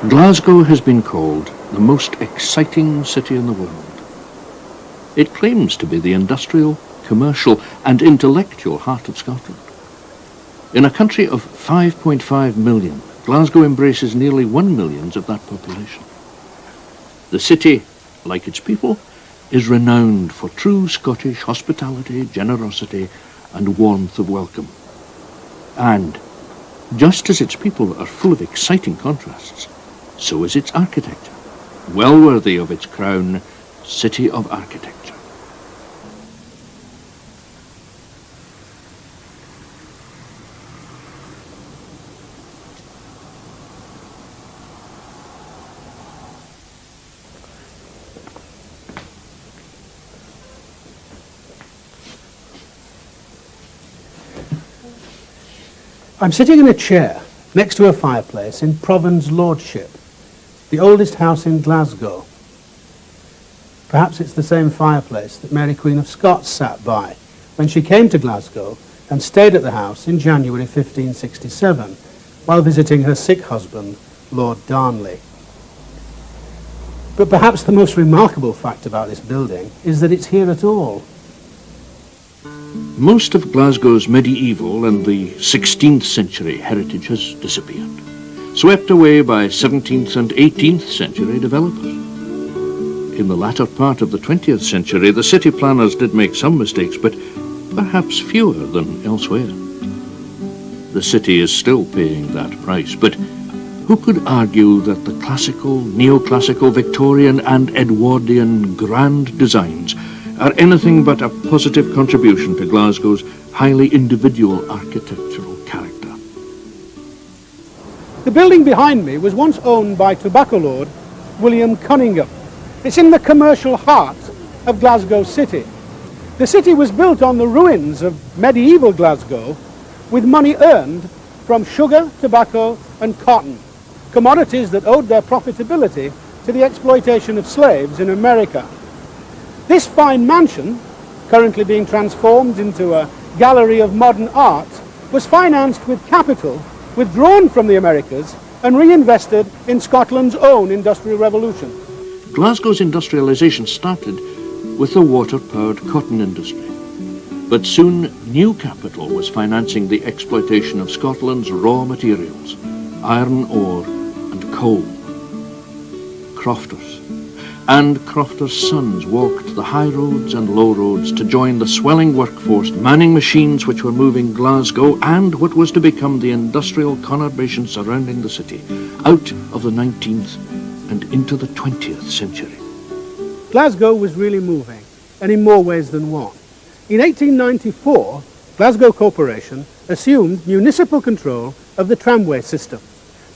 Glasgow has been called the most exciting city in the world. It claims to be the industrial, commercial and intellectual heart of Scotland. In a country of 5.5 million, Glasgow embraces nearly 1 million of that population. The city, like its people, is renowned for true Scottish hospitality, generosity and warmth of welcome. And, just as its people are full of exciting contrasts, so is its architecture, well worthy of its crown, City of Architecture. I'm sitting in a chair next to a fireplace in Proven's Lordship, the oldest house in Glasgow. Perhaps it's the same fireplace that Mary Queen of Scots sat by when she came to Glasgow and stayed at the house in January 1567 while visiting her sick husband, Lord Darnley. But perhaps the most remarkable fact about this building is that it's here at all. Most of Glasgow's medieval and the 16th century heritage has disappeared, swept away by 17th and 18th century developers. In the latter part of the 20th century, the city planners did make some mistakes, but perhaps fewer than elsewhere. The city is still paying that price, but who could argue that the classical, neoclassical, Victorian and Edwardian grand designs are anything but a positive contribution to Glasgow's highly individual architectural character? The building behind me was once owned by tobacco lord William Cunningham. It's in the commercial heart of Glasgow City. The city was built on the ruins of medieval Glasgow with money earned from sugar, tobacco and cotton, commodities that owed their profitability to the exploitation of slaves in America. This fine mansion, currently being transformed into a gallery of modern art, was financed with capital withdrawn from the Americas and reinvested in Scotland's own industrial revolution. Glasgow's industrialisation started with the water-powered cotton industry. But soon new capital was financing the exploitation of Scotland's raw materials, iron ore and coal. Crofters and crofters' sons walked the high roads and low roads to join the swelling workforce, manning machines which were moving Glasgow and what was to become the industrial conurbation surrounding the city, out of the 19th and into the 20th century. Glasgow was really moving, and in more ways than one. In 1894, Glasgow Corporation assumed municipal control of the tramway system,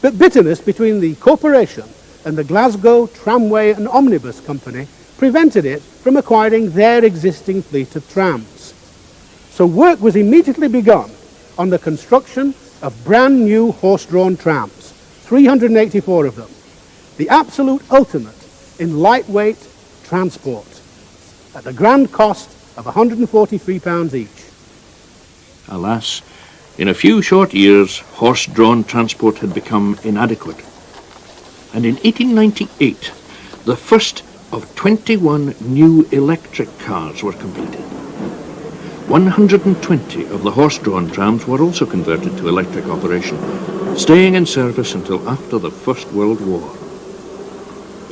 but bitterness between the corporation and the Glasgow Tramway and Omnibus Company prevented it from acquiring their existing fleet of trams. So work was immediately begun on the construction of brand new horse-drawn trams, 384 of them, the absolute ultimate in lightweight transport, at the grand cost of £143 each. Alas, in a few short years, horse-drawn transport had become inadequate. And in 1898, the first of 21 new electric cars were completed. 120 of the horse-drawn trams were also converted to electric operation, staying in service until after the First World War.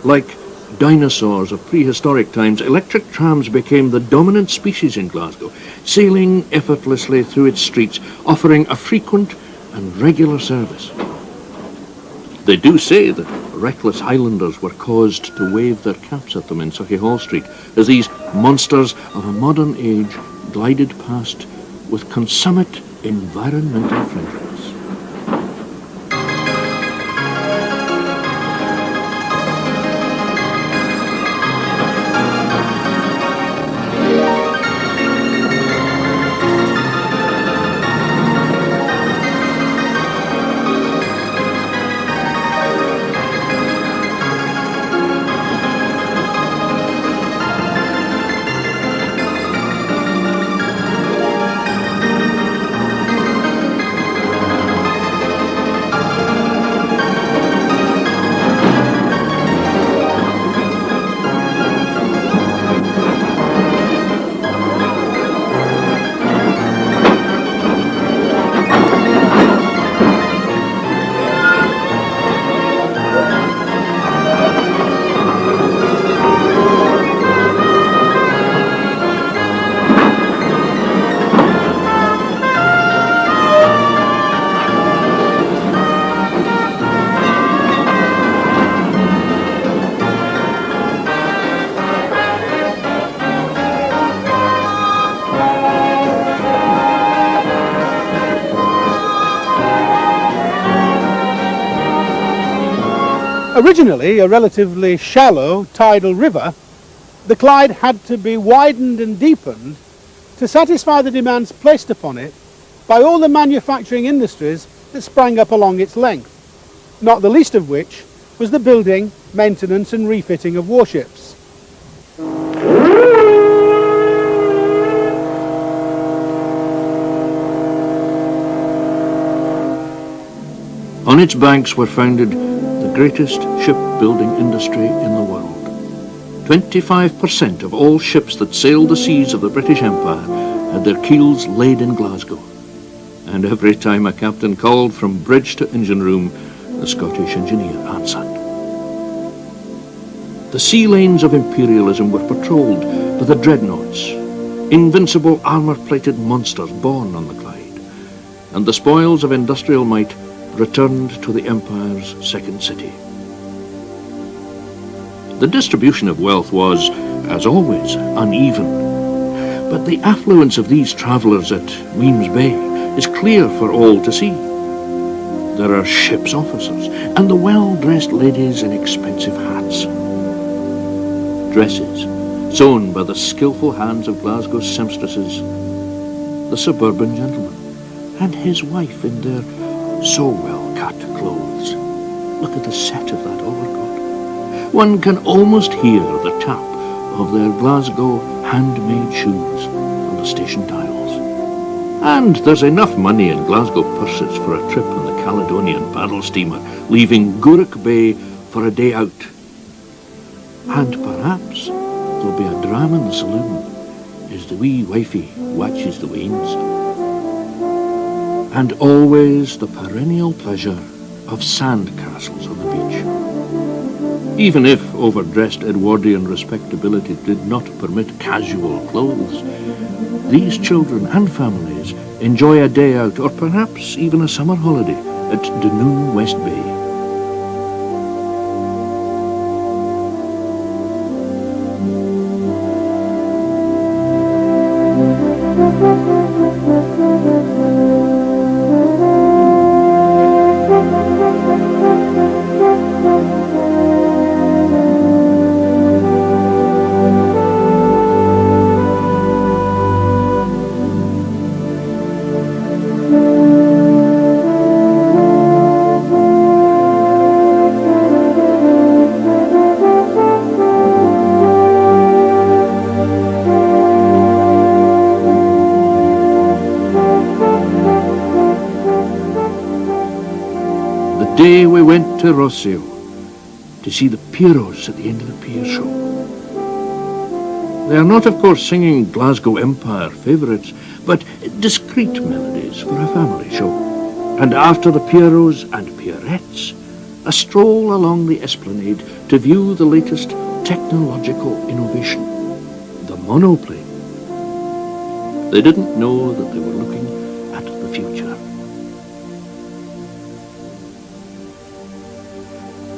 Like dinosaurs of prehistoric times, electric trams became the dominant species in Glasgow, sailing effortlessly through its streets, offering a frequent and regular service. They do say that reckless Highlanders were caused to wave their caps at them in Sauchiehall Street as these monsters of a modern age glided past with consummate environmental friendliness. Originally a relatively shallow tidal river, the Clyde had to be widened and deepened to satisfy the demands placed upon it by all the manufacturing industries that sprang up along its length, not the least of which was the building, maintenance and refitting of warships. On its banks were founded the greatest shipbuilding industry in the world. 25% of all ships that sailed the seas of the British Empire had their keels laid in Glasgow. And every time a captain called from bridge to engine room, the Scottish engineer answered. The sea lanes of imperialism were patrolled by the dreadnoughts, invincible armour-plated monsters born on the Clyde, and the spoils of industrial might returned to the Empire's second city. The distribution of wealth was, as always, uneven, but the affluence of these travellers at Wemyss Bay is clear for all to see. There are ship's officers and the well-dressed ladies in expensive hats. Dresses sewn by the skillful hands of Glasgow's seamstresses, the suburban gentleman and his wife in their so well-cut clothes. Look at the set of that overcoat. One can almost hear the tap of their Glasgow handmade shoes on the station dials. And there's enough money in Glasgow purses for a trip on the Caledonian paddle steamer, leaving Gourock Bay for a day out. And perhaps there'll be a dram in the saloon as the wee wifey watches the wains. And always the perennial pleasure of sand castles on the beach. Even if overdressed Edwardian respectability did not permit casual clothes, these children and families enjoy a day out or perhaps even a summer holiday at Dunoon West Bay. Day we went to Rossio to see the Pierrots at the end of the pier show. They are not, of course, singing Glasgow Empire favourites, but discreet melodies for a family show. And after the Pierrots and Pierrettes, a stroll along the esplanade to view the latest technological innovation, the monoplane. They didn't know that they were looking at the future.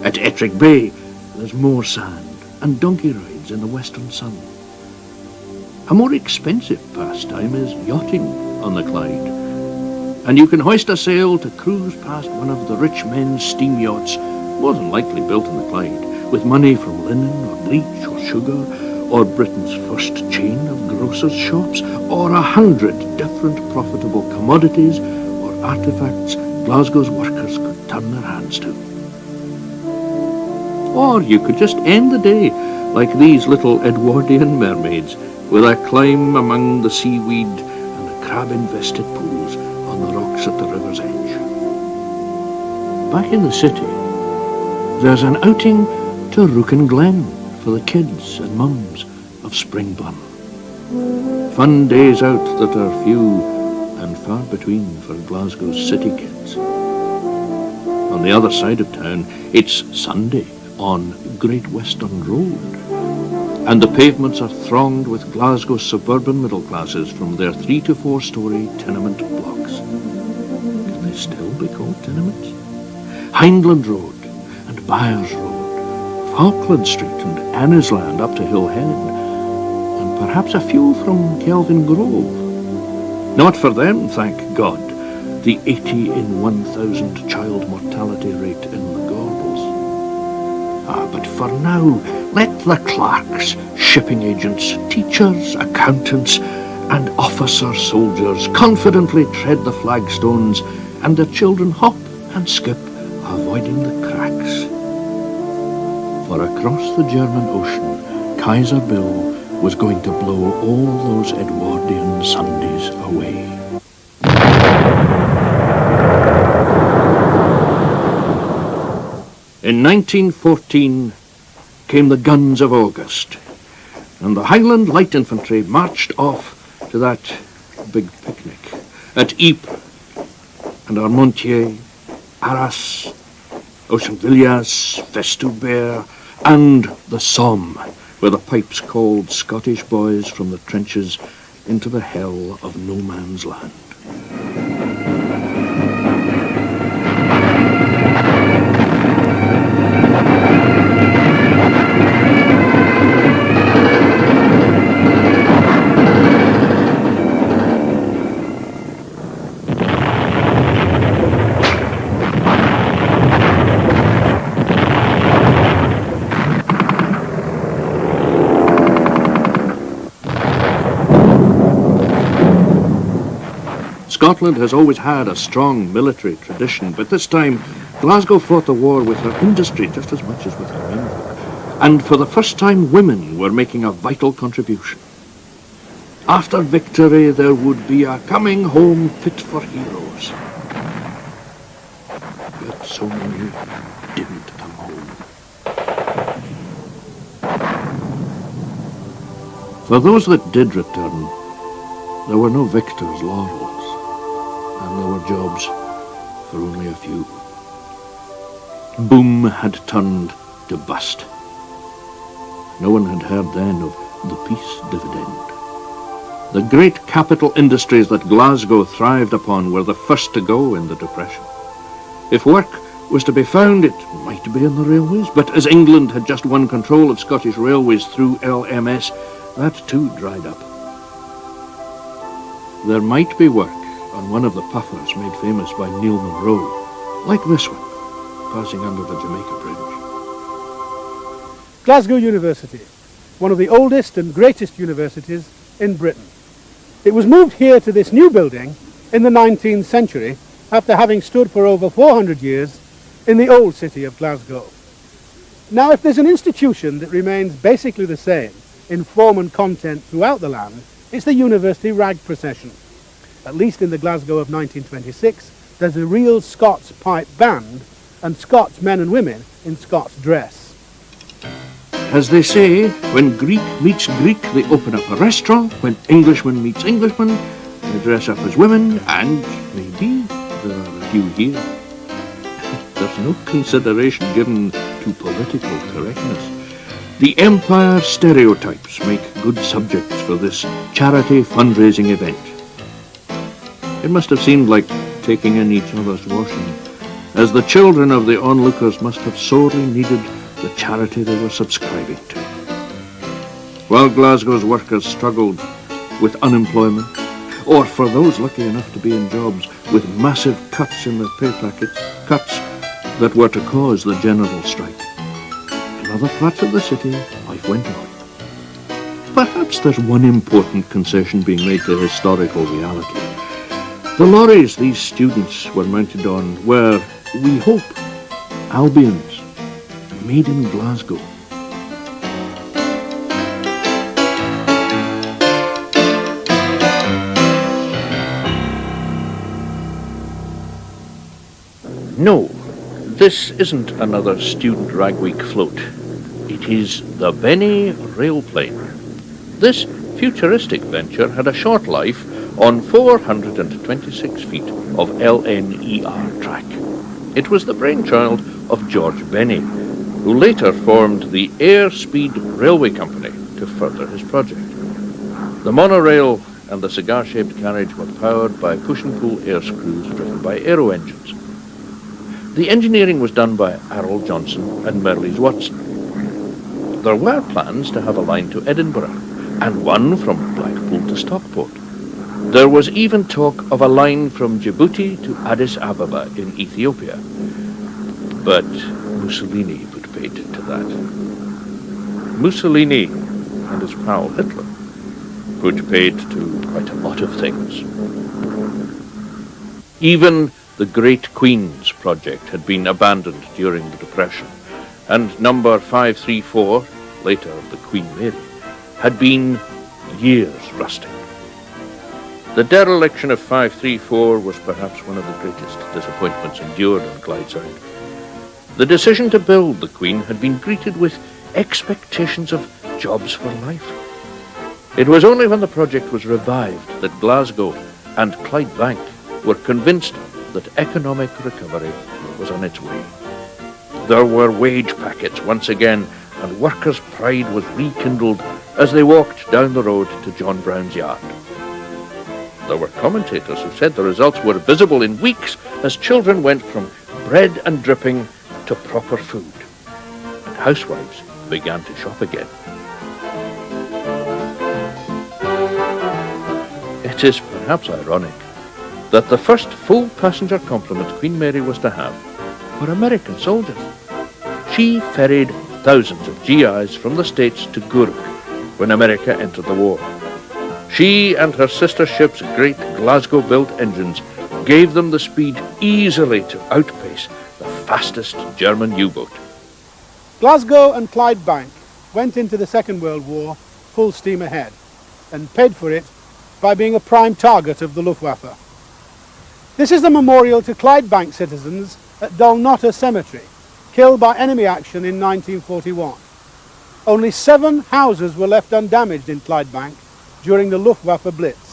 At Ettrick Bay, there's more sand and donkey rides in the western sun. A more expensive pastime is yachting on the Clyde, and you can hoist a sail to cruise past one of the rich men's steam yachts, more than likely built in the Clyde, with money from linen or bleach or sugar, or Britain's first chain of grocers' shops, or 100 different profitable commodities or artefacts Glasgow's workers could turn their hands to. Or you could just end the day like these little Edwardian mermaids, with a climb among the seaweed and the crab-infested pools on the rocks at the river's edge. Back in the city, there's an outing to Rooken Glen for the kids and mums of Springburn. Fun days out that are few and far between for Glasgow's city kids. On the other side of town, it's Sunday on Great Western Road, and the pavements are thronged with Glasgow's suburban middle classes from their 3 to 4 story tenement blocks. Can they still be called tenements? Hindland Road and Byres Road, Falkland Street and Annisland up to Hill Head, and perhaps a few from Kelvin Grove. Not for them, thank God, the 80 in 1,000 child mortality rate in the Gorbals. But for now, let the clerks, shipping agents, teachers, accountants, and officer soldiers confidently tread the flagstones, and their children hop and skip, avoiding the cracks. For across the German Ocean, Kaiser Bill was going to blow all those Edwardian Sundays away. In 1914 came the guns of August, and the Highland Light Infantry marched off to that big picnic at Ypres and Armentières, Arras, Auchinvilliers, Festubert, and the Somme, where the pipes called Scottish boys from the trenches into the hell of no man's land. Scotland has always had a strong military tradition, but this time Glasgow fought the war with her industry just as much as with her men. And for the first time, women were making a vital contribution. After victory, there would be a coming home fit for heroes. But so many didn't come home. For those that did return, there were no victor's laurels. And there were jobs for only a few. Boom had turned to bust. No one had heard then of the peace dividend. The great capital industries that Glasgow thrived upon were the first to go in the Depression. If work was to be found, it might be in the railways, but as England had just won control of Scottish Railways through LMS, that too dried up. There might be work on one of the puffers made famous by Neil Monroe, like this one, passing under the Jamaica Bridge. Glasgow University, one of the oldest and greatest universities in Britain. It was moved here to this new building in the 19th century after having stood for over 400 years in the old city of Glasgow. Now, if there's an institution that remains basically the same in form and content throughout the land, it's the University Rag Procession. At least in the Glasgow of 1926, there's a real Scots pipe band and Scots men and women in Scots dress. As they say, when Greek meets Greek, they open up a restaurant. When Englishman meets Englishman, they dress up as women, and maybe there are a few here. There's no consideration given to political correctness. The Empire stereotypes make good subjects for this charity fundraising event. It must have seemed like taking in each other's washing, as the children of the onlookers must have sorely needed the charity they were subscribing to. While Glasgow's workers struggled with unemployment, or for those lucky enough to be in jobs with massive cuts in their pay packets, cuts that were to cause the general strike. In other parts of the city, life went on. Perhaps there's one important concession being made to historical reality. The lorries these students were mounted on were, we hope, Albions, made in Glasgow. No, this isn't another Student Rag Week float. It is the Benny Railplane. This futuristic venture had a short life on 426 feet of LNER track. It was the brainchild of George Benny, who later formed the Airspeed Railway Company to further his project. The monorail and the cigar-shaped carriage were powered by push-and-pull air screws driven by aero engines. The engineering was done by Errol Johnson and Merlis Watson. There were plans to have a line to Edinburgh and one from Blackpool to Stockport. There was even talk of a line from Djibouti to Addis Ababa in Ethiopia. But Mussolini put paid to that. Mussolini and his pal Hitler put paid to quite a lot of things. Even the Great Queen's project had been abandoned during the Depression, and number 534, later the Queen Mary, had been years rusting. The dereliction of 534 was perhaps one of the greatest disappointments endured on Clydeside. The decision to build the Queen had been greeted with expectations of jobs for life. It was only when the project was revived that Glasgow and Clydebank were convinced that economic recovery was on its way. There were wage packets once again, and workers' pride was rekindled as they walked down the road to John Brown's yard. There were commentators who said the results were visible in weeks as children went from bread and dripping to proper food, and housewives began to shop again. It is perhaps ironic that the first full passenger complement Queen Mary was to have were American soldiers. She ferried thousands of GIs from the States to Guruk when America entered the war. She and her sister ships' great Glasgow-built engines gave them the speed easily to outpace the fastest German U-boat. Glasgow and Clydebank went into the Second World War full steam ahead and paid for it by being a prime target of the Luftwaffe. This is the memorial to Clydebank citizens at Dolnotta Cemetery, killed by enemy action in 1941. Only 7 houses were left undamaged in Clydebank during the Luftwaffe Blitz.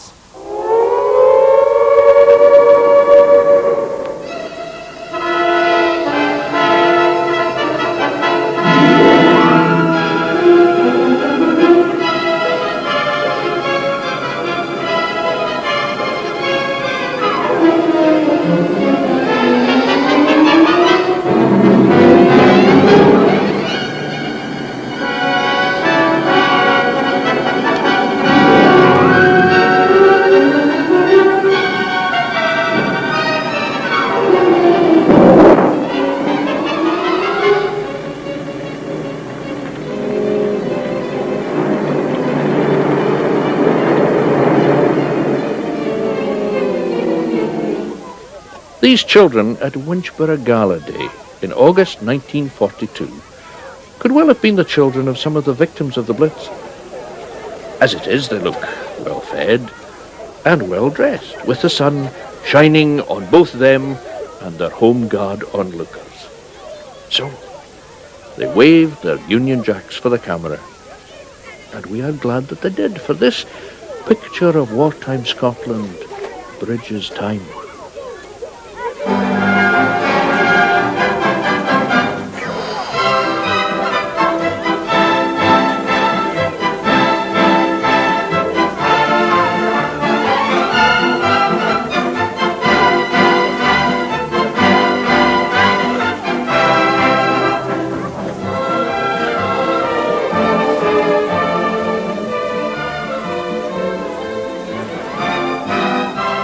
These children at Winchborough Gala Day in August 1942 could well have been the children of some of the victims of the Blitz. As it is, they look well fed and well dressed, with the sun shining on both them and their home guard onlookers. So, they waved their Union Jacks for the camera, and we are glad that they did, for this picture of wartime Scotland bridges time.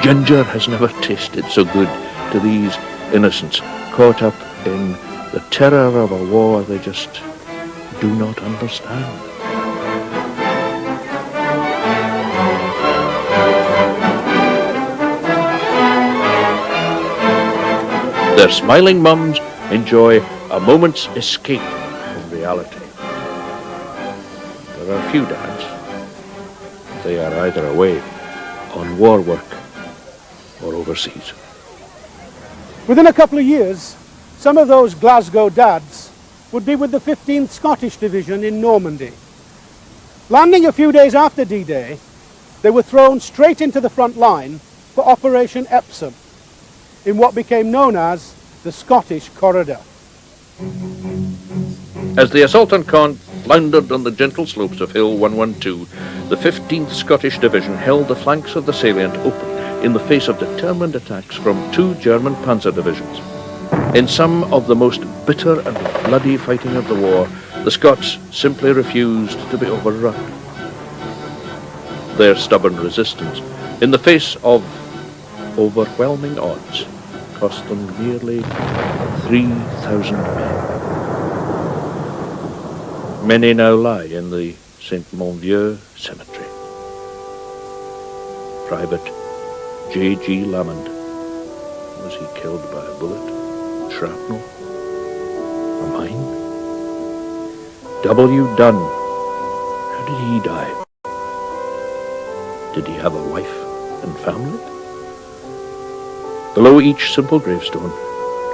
Ginger has never tasted so good to these innocents caught up in the terror of a war they just do not understand. Their smiling mums enjoy a moment's escape from reality. There are few dads. They are either away on war work or overseas. Within a couple of years, some of those Glasgow dads would be with the 15th Scottish Division in Normandy. Landing a few days after D-Day, they were thrown straight into the front line for Operation Epsom, in what became known as the Scottish Corridor. As the assault on Caen floundered on the gentle slopes of Hill 112, the 15th Scottish Division held the flanks of the salient open in the face of determined attacks from 2 German panzer divisions. In some of the most bitter and bloody fighting of the war, the Scots simply refused to be overrun. Their stubborn resistance, in the face of overwhelming odds, cost them nearly 3,000 men. Many now lie in the St. Monvieux cemetery. Private J.G. Lamond. Was he killed by a bullet? Shrapnel? A mine? W. Dunn. How did he die? Did he have a wife and family? Below each simple gravestone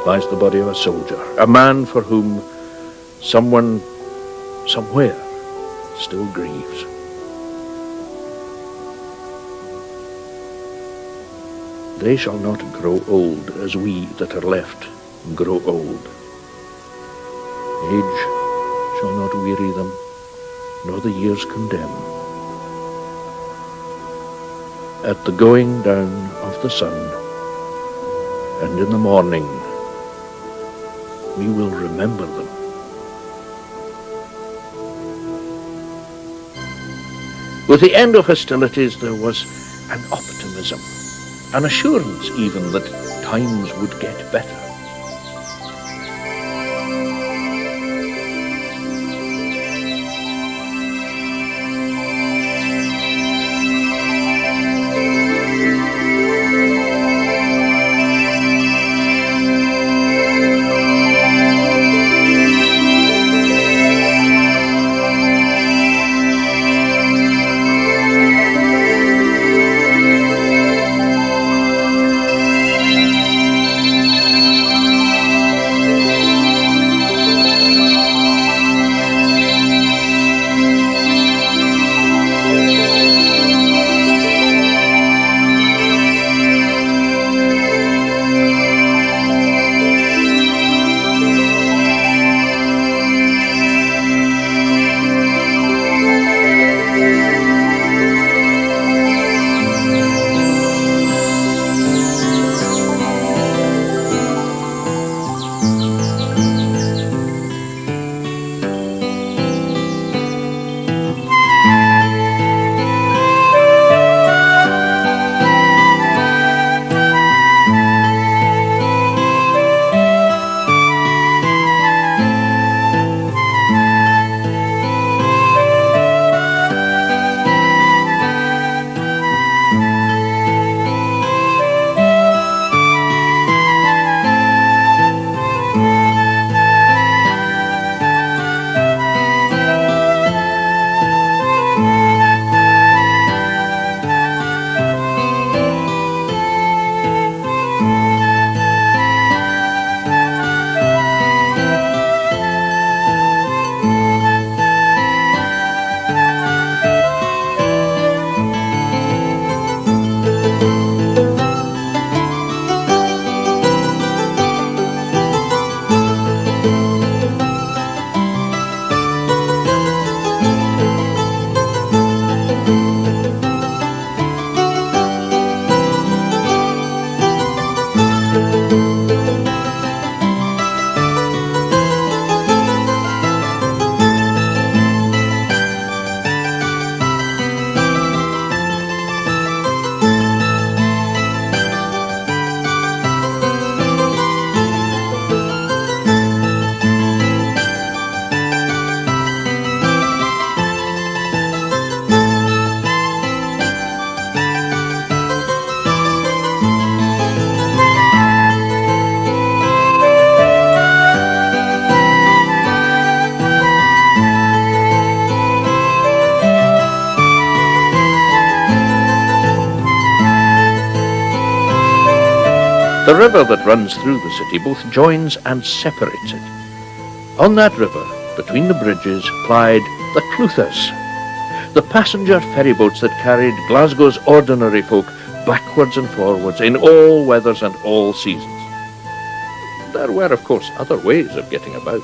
lies the body of a soldier, a man for whom someone, somewhere, still grieves. They shall not grow old as we that are left grow old. Age shall not weary them, nor the years condemn. At the going down of the sun, and in the morning, we will remember them. With the end of hostilities, there was an optimism, an assurance even that times would get better. The river that runs through the city both joins and separates it. On that river, between the bridges, plied the Cluthas, the passenger ferry boats that carried Glasgow's ordinary folk backwards and forwards in all weathers and all seasons. There were, of course, other ways of getting about.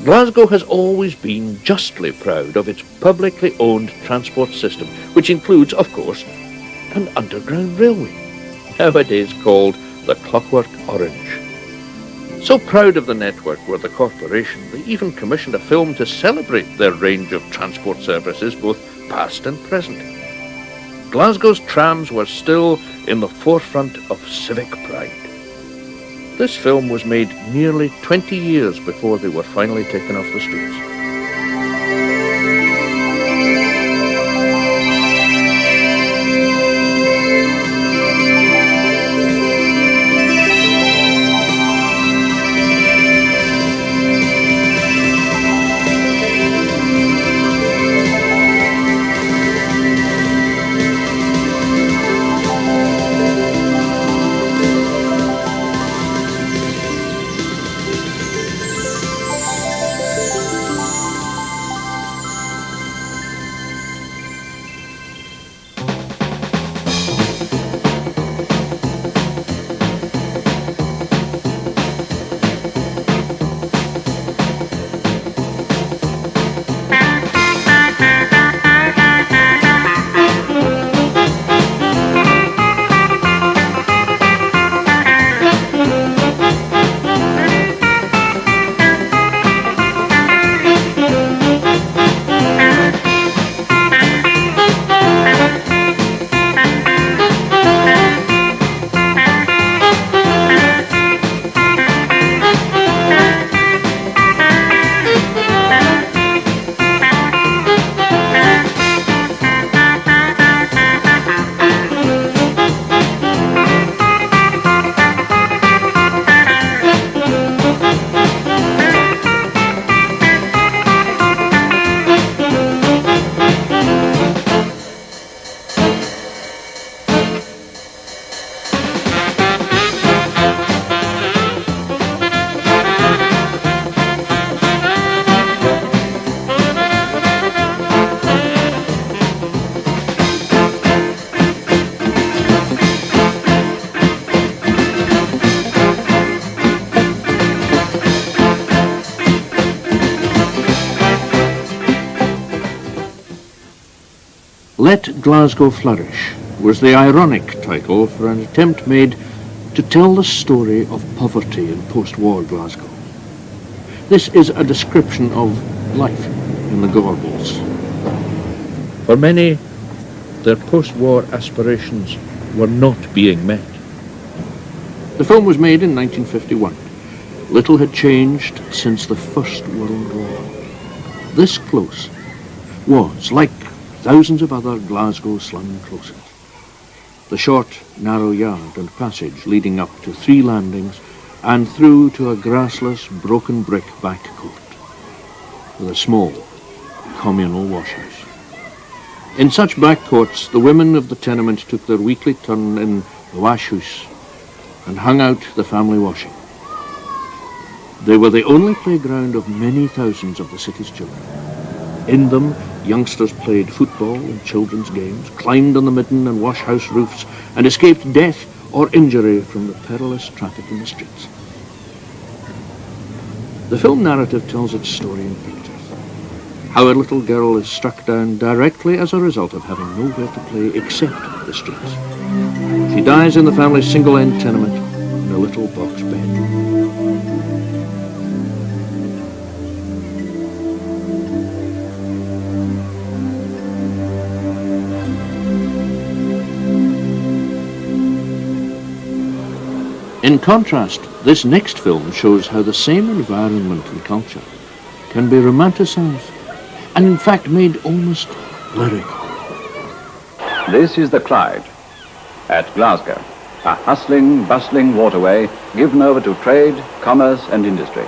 Glasgow has always been justly proud of its publicly owned transport system, which includes, of course, an underground railway, nowadays called the Clockwork Orange. So proud of the network were the corporation, they even commissioned a film to celebrate their range of transport services, both past and present. Glasgow's trams were still in the forefront of civic pride. This film was made nearly 20 years before they were finally taken off the streets. Let Glasgow Flourish was the ironic title for an attempt made to tell the story of poverty in post-war Glasgow. This is a description of life in the Gorbals. For many, their post-war aspirations were not being met. The film was made in 1951. Little had changed since the First World War. This close was, like thousands of other Glasgow slum closes, the short, narrow yard and passage leading up to 3 landings and through to a grassless, broken brick back court with a small, communal washhouse. In such back courts, the women of the tenement took their weekly turn in the washhouse and hung out the family washing. They were the only playground of many thousands of the city's children. In them, youngsters played football and children's games, climbed on the midden and washhouse roofs, and escaped death or injury from the perilous traffic in the streets. The film narrative tells its story in pictures. How a little girl is struck down directly as a result of having nowhere to play except the streets. She dies in the family's single-end tenement in a little box bed. In contrast, this next film shows how the same environment and culture can be romanticized and in fact made almost lyrical. This is the Clyde at Glasgow, a hustling, bustling waterway given over to trade, commerce and industry.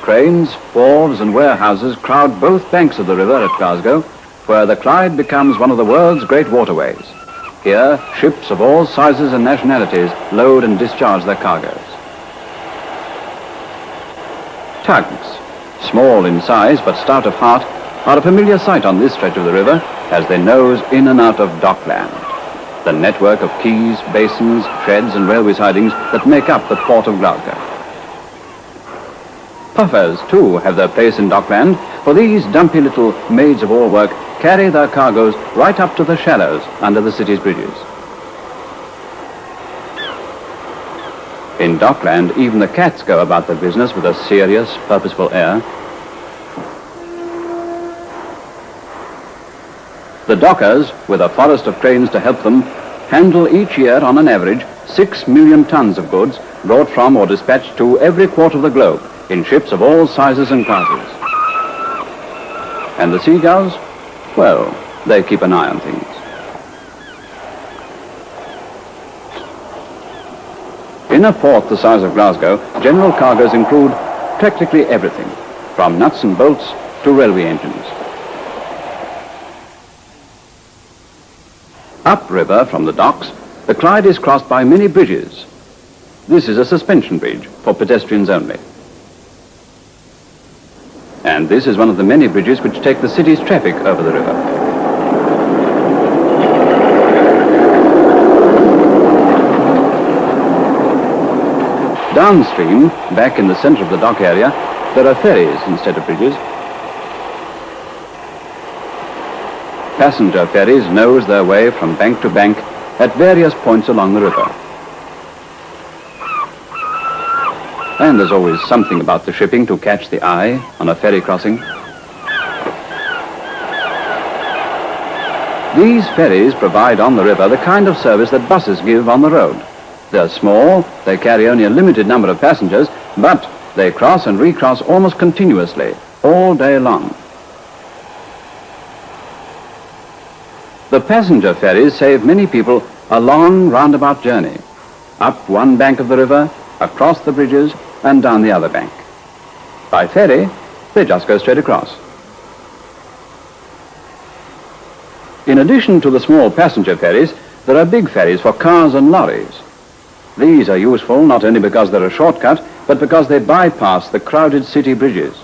Cranes, wharves and warehouses crowd both banks of the river at Glasgow, where the Clyde becomes one of the world's great waterways. Here, ships of all sizes and nationalities load and discharge their cargoes. Tugs, small in size but stout of heart, are a familiar sight on this stretch of the river as they nose in and out of dockland, the network of quays, basins, sheds and railway sidings that make up the port of Glasgow. Puffers, too, have their place in dockland, for these dumpy little maids-of-all-work carry their cargoes right up to the shallows under the city's bridges. In Dockland, even the cats go about their business with a serious, purposeful air. The dockers, with a forest of cranes to help them, handle each year, on an average, 6 million tons of goods brought from or dispatched to every quarter of the globe in ships of all sizes and classes. And the seagulls? Well, they keep an eye on things. In a port the size of Glasgow, general cargoes include practically everything, from nuts and bolts to railway engines. Upriver from the docks, the Clyde is crossed by many bridges. This is a suspension bridge for pedestrians only. And this is one of the many bridges which take the city's traffic over the river. Downstream, back in the center of the dock area, there are ferries instead of bridges. Passenger ferries nose their way from bank to bank at various points along the river. And there's always something about the shipping to catch the eye on a ferry crossing. These ferries provide on the river the kind of service that buses give on the road. They're small, they carry only a limited number of passengers, but they cross and recross almost continuously, all day long. The passenger ferries save many people a long roundabout journey, up one bank of the river, across the bridges, and down the other bank. By ferry, they just go straight across. In addition to the small passenger ferries, there are big ferries for cars and lorries. These are useful not only because they're a shortcut, but because they bypass the crowded city bridges.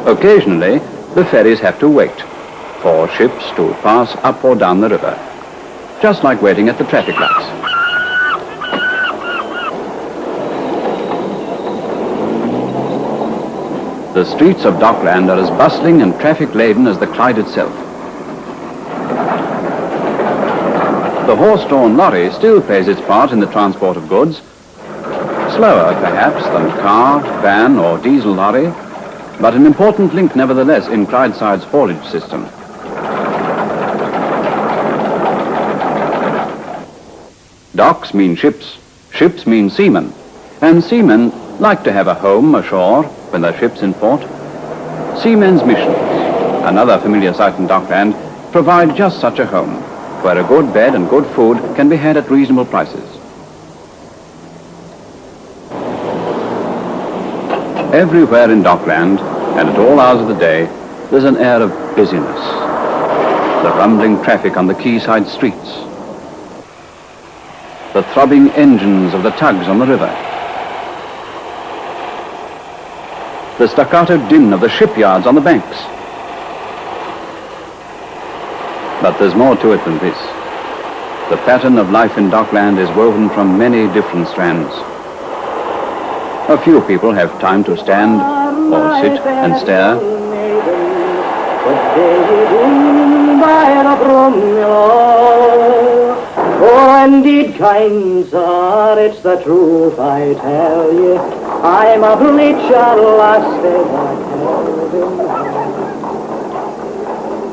Occasionally, the ferries have to wait for ships to pass up or down the river, just like waiting at the traffic lights. The streets of Dockland are as bustling and traffic-laden as the Clyde itself. The horse-drawn lorry still plays its part in the transport of goods, slower perhaps than car, van or diesel lorry, but an important link nevertheless in Clydeside's haulage system. Docks mean ships, ships mean seamen, and seamen like to have a home ashore when their ship's in port. Seamen's missions, another familiar sight in Dockland, provide just such a home, where a good bed and good food can be had at reasonable prices. Everywhere in Dockland, and at all hours of the day, there's an air of busyness. The rumbling traffic on the quayside streets, the throbbing engines of the tugs on the river, the staccato din of the shipyards on the banks. But there's more to it than this. The pattern of life in Dockland is woven from many different strands. A few people have time to stand or sit and stare. Oh, indeed, kind sir, it's the truth I tell ye. I'm a bleacher lasted.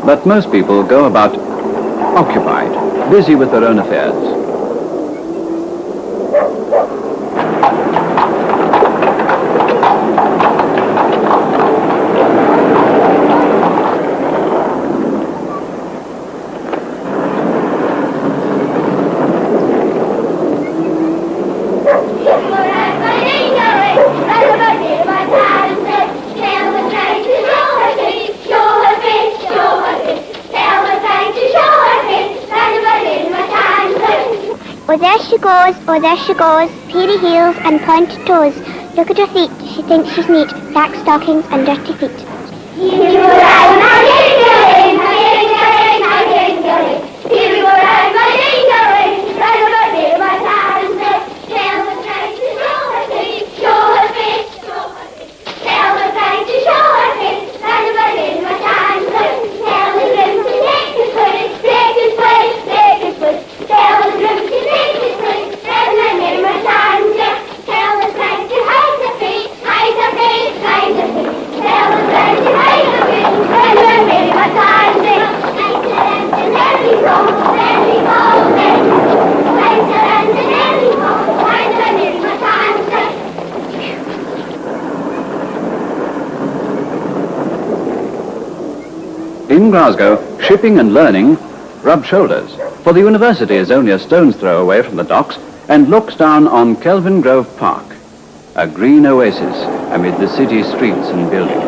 But most people go about occupied, busy with their own affairs. Oh, there she goes, peery heels and pointed toes. Look at her feet, she thinks she's neat, black stockings and dirty feet. In Glasgow, shipping and learning rub shoulders, for the university is only a stone's throw away from the docks and looks down on Kelvin Grove Park, a green oasis amid the city streets and buildings.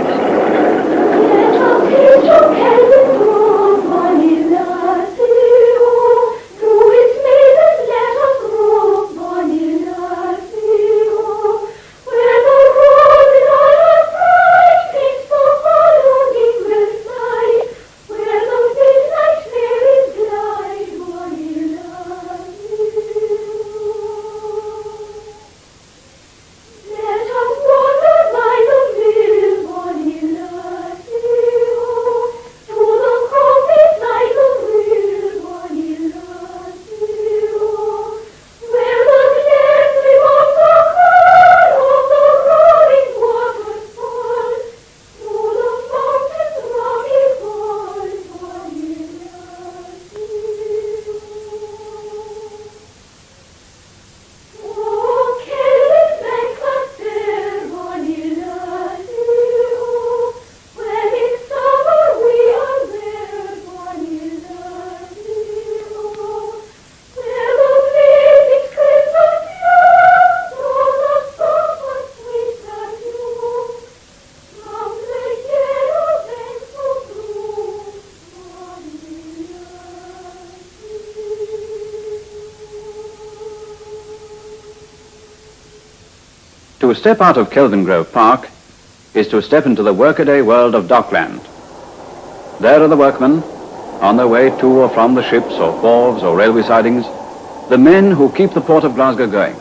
To step out of Kelvin Grove Park is to step into the workaday world of Dockland. There are the workmen, on their way to or from the ships or wharves or railway sidings, the men who keep the port of Glasgow going.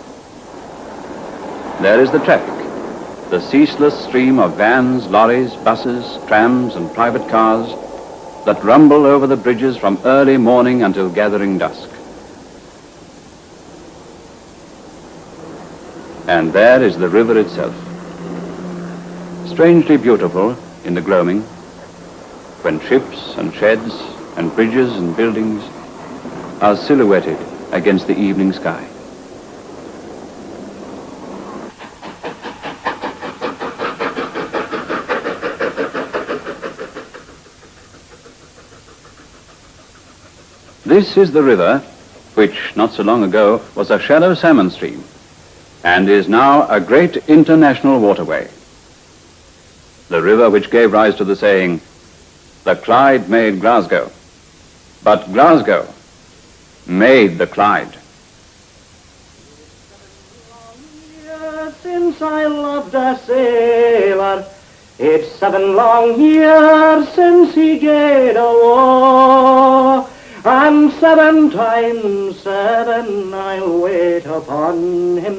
There is the traffic, the ceaseless stream of vans, lorries, buses, trams and private cars that rumble over the bridges from early morning until gathering dusk. And there is the river itself, strangely beautiful in the gloaming, when ships and sheds and bridges and buildings are silhouetted against the evening sky. This is the river, which not so long ago was a shallow salmon stream, and is now a great international waterway. The river which gave rise to the saying, "The Clyde made Glasgow, but Glasgow made the Clyde." Since I loved a sailor, it's 7 long years since he gaed a war, and 7 times 7 I'll wait upon him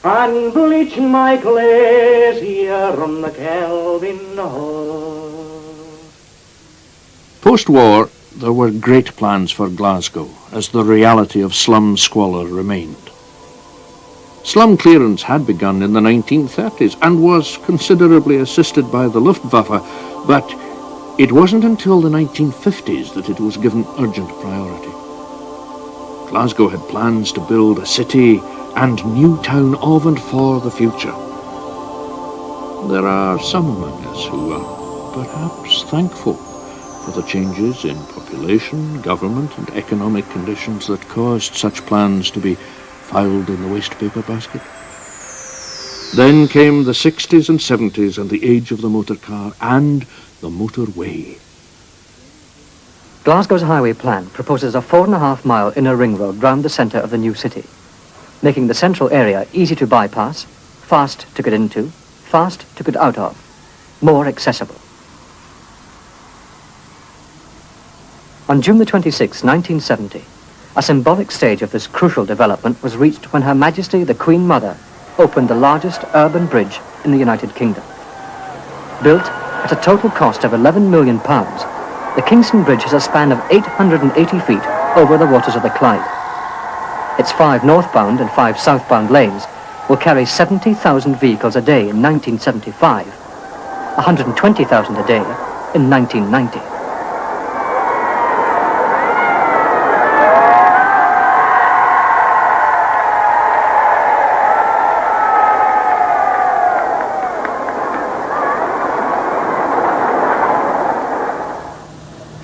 and bleach my clays here on the Kelvin Hall. Post-war, there were great plans for Glasgow as the reality of slum squalor remained. Slum clearance had begun in the 1930s and was considerably assisted by the Luftwaffe, but it wasn't until the 1950s that it was given urgent priority. Glasgow had plans to build a city and new town of and for the future. There are some among us who are perhaps thankful for the changes in population, government and economic conditions that caused such plans to be filed in the waste paper basket. Then came the 60s and 70s and the age of the motor car and the motorway. Glasgow's highway plan proposes a 4.5-mile inner ring road round the centre of the new city, making the central area easy to bypass, fast to get into, fast to get out of, more accessible. On June the 26th, 1970, a symbolic stage of this crucial development was reached when Her Majesty the Queen Mother opened the largest urban bridge in the United Kingdom. Built at a total cost of £11 million, the Kingston Bridge has a span of 880 feet over the waters of the Clyde. Its 5 northbound and 5 southbound lanes will carry 70,000 vehicles a day in 1975, 120,000 a day in 1990.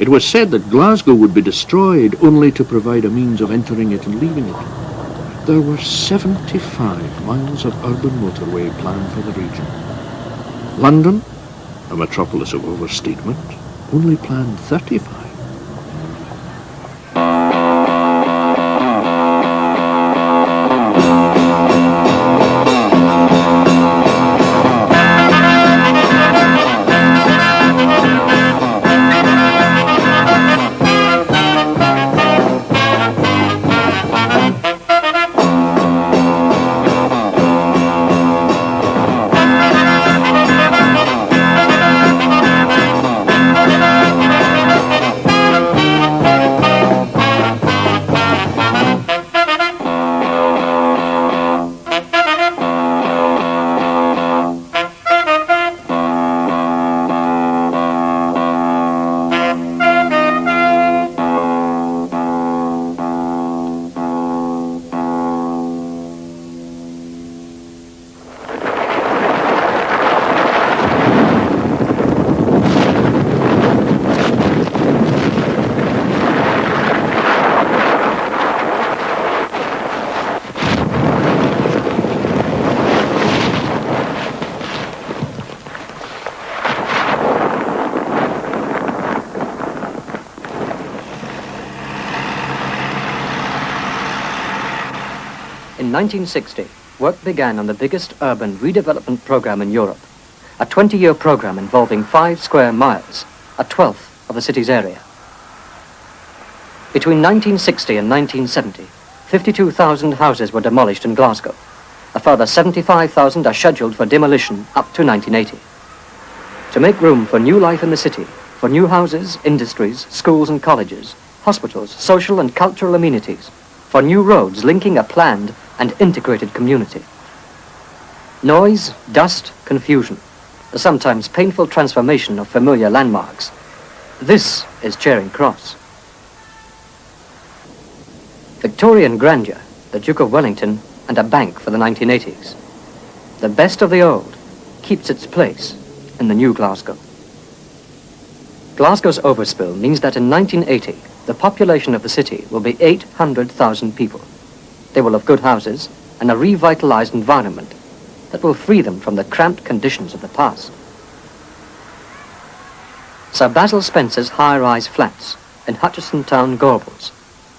It was said that Glasgow would be destroyed only to provide a means of entering it and leaving it. There were 75 miles of urban motorway planned for the region. London, a metropolis of overstatement, only planned 35. In 1960, work began on the biggest urban redevelopment program in Europe, a 20-year program involving 5 square miles, a twelfth of the city's area. Between 1960 and 1970, 52,000 houses were demolished in Glasgow. A further 75,000 are scheduled for demolition up to 1980. To make room for new life in the city, for new houses, industries, schools and colleges, hospitals, social and cultural amenities, for new roads linking a planned and integrated community. Noise, dust, confusion, the sometimes painful transformation of familiar landmarks. This is Charing Cross. Victorian grandeur, the Duke of Wellington, and a bank for the 1980s. The best of the old keeps its place in the new Glasgow. Glasgow's overspill means that in 1980, the population of the city will be 800,000 people. They will have good houses and a revitalized environment that will free them from the cramped conditions of the past. Sir Basil Spencer's high-rise flats in Hutchison Town, Gorbals,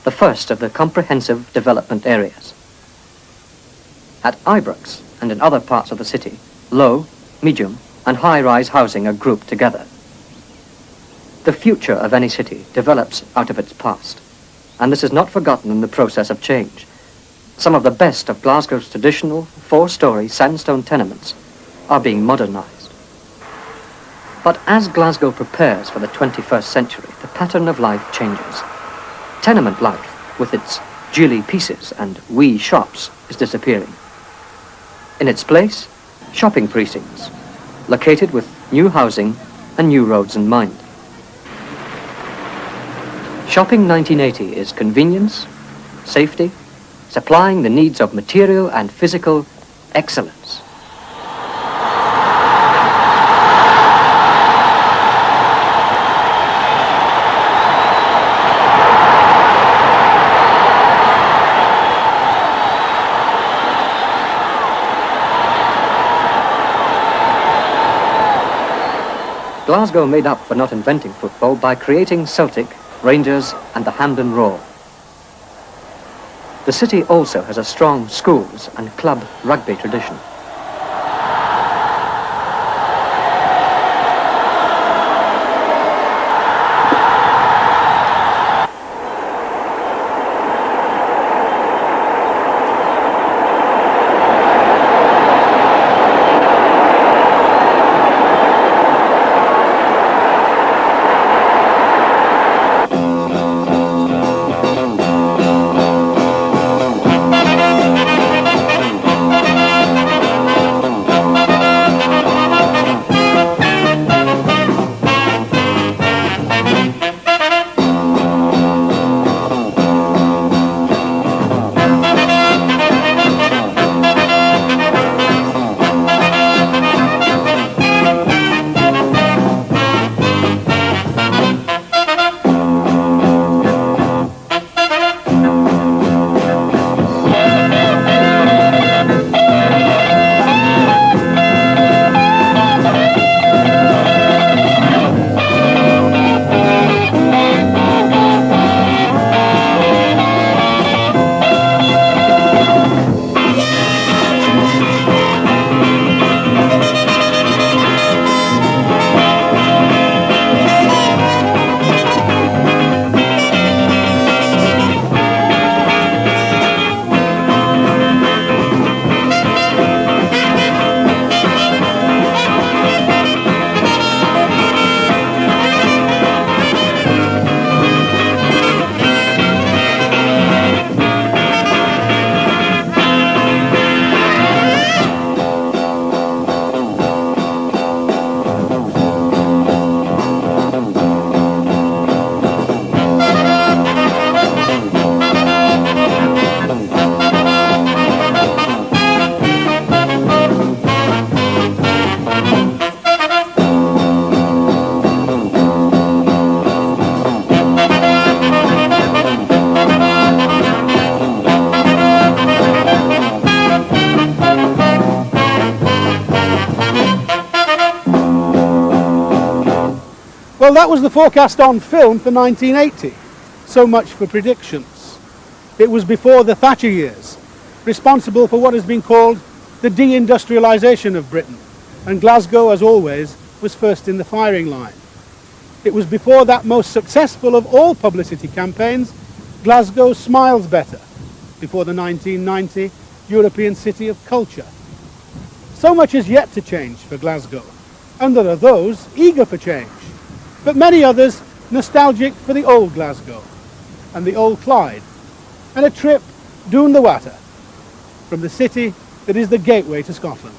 the first of the comprehensive development areas. At Ibrox and in other parts of the city, low, medium and high-rise housing are grouped together. The future of any city develops out of its past, and this is not forgotten in the process of change. Some of the best of Glasgow's traditional 4-story sandstone tenements are being modernized. But as Glasgow prepares for the 21st century, the pattern of life changes. Tenement life, with its gilly pieces and wee shops, is disappearing. In its place, shopping precincts, located with new housing and new roads in mind. Shopping 1980 is convenience, safety, supplying the needs of material and physical excellence. Glasgow made up for not inventing football by creating Celtic, Rangers and the Hampden Roar. The city also has a strong schools and club rugby tradition. Well, that was the forecast on film for 1980. So much for predictions. It was before the Thatcher years, responsible for what has been called the deindustrialisation of Britain, and Glasgow, as always, was first in the firing line. It was before that most successful of all publicity campaigns, Glasgow Smiles Better, before the 1990 European City of Culture. So much is yet to change for Glasgow, and there are those eager for change, but many others nostalgic for the old Glasgow and the old Clyde, and a trip down the water from the city that is the gateway to Scotland.